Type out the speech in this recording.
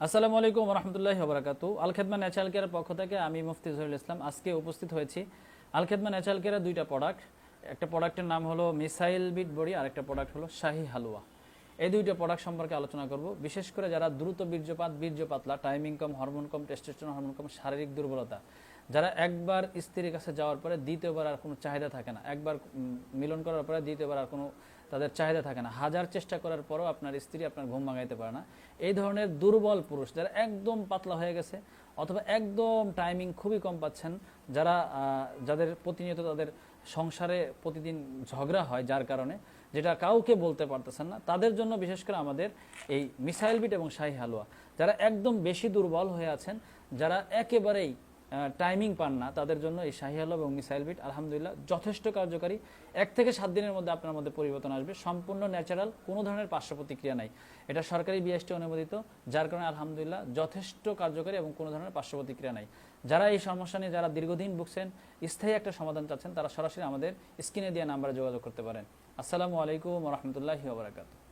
আসসালামু আলাইকুম রহমতুল্লাহি ওবরাকাতু। আল খেদমা ন্যাচারাল কেয়ারের পক্ষ থেকে আমি মুফতি জহিরুল ইসলাম আজকে উপস্থিত হয়েছি। আল খেদমা ন্যাচারাল কেয়ারের দুইটা প্রোডাক্ট, একটা প্রোডাক্টের নাম হলো মিসাইল বিট বড়ি আর একটা প্রোডাক্ট হলো শাহী হালুয়া। এই দুইটা প্রোডাক্ট সম্পর্কে আলোচনা করব। বিশেষ করে যারা দ্রুত বীর্য পাতলা, টাইমিং কম, হরমোন কম, টেস্টোস্টেরন হরমোন কম, শারীরিক দুর্বলতা, যারা একবার স্ত্রীর কাছে যাওয়ার পরে দ্বিতীয়বার আর কোনো চাহিদা থাকে না, একবার মিলন করার পরে দ্বিতীয়বার আর কোনো তাদের চাহিদা থাকে না, হাজার চেষ্টা করার পরও আপনার স্ত্রী আপনার ঘুম ভাঙাইতে পারে না, এই ধরনের দুর্বল পুরুষ যারা একদম পাতলা হয়ে গেছে অথবা একদম টাইমিং খুবই কম পাচ্ছেন, যাদের প্রতিনিয়ত তাদের সংসারে প্রতিদিন ঝগড়া হয় যার কারণে, যেটা কাউকে বলতে পারতেছেন না, তাদের জন্য বিশেষ করে আমাদের এই মিসাইল বিট এবং শাহী হালুয়া। যারা একদম বেশি দুর্বল হয়ে আছেন, যারা একেবারেই টাইমিং পান না, তাদের জন্য এই শাহী হালুয়া এবং মিসাইল বিট আলহামদুলিল্লাহ যথেষ্ট কার্যকারী। 1 থেকে 7 দিনের মধ্যে আপনার মধ্যে পরিবর্তন আসবে, সম্পূর্ণ ন্যাচারাল, কোনো ধরনের পার্শ্ব প্রতিক্রিয়া নাই। এটা সরকারি বিএসটি অনুমোদিত, যার কারণে আলহামদুলিল্লাহ যথেষ্ট কার্যকারী এবং কোনো ধরনের পার্শ্ব প্রতিক্রিয়া নাই। যারা এই সমস্যা নিয়ে যারা দীর্ঘদিন ভুগছেন, স্থায়ী একটা সমাধান চাচ্ছেন, তারা সরাসরি আমাদের স্ক্রিনে দেওয়া নাম্বারে যোগাযোগ করতে পারেন। আসসালামু আলাইকুম রহমতুল্লাহি ওয়া বারাকাতুহু।